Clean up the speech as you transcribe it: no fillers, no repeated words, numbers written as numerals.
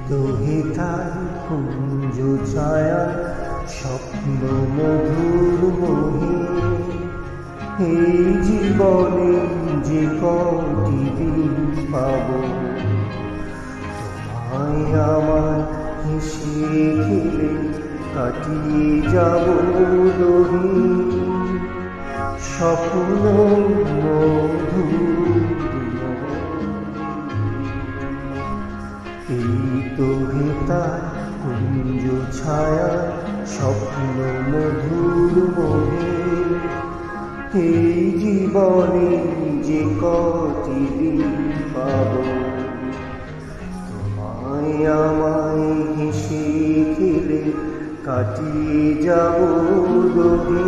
দুহিতার কুঞ্জ ছায়া স্বপ্ন মধুর মোহে এই জীবনে যে কটি দিন পাব তোমায় আমার হেসে খেলে কাটিয়ে যাব দহি স্বপ্ন মধুর এই দুহিতার কুঞ্জ ছায়া স্বপ্ন মধুর মোহে এই জীবনে যে কটি দিন পাব তোমায় আমায় হেসে খেলে কাটিয়ে যাব দহি।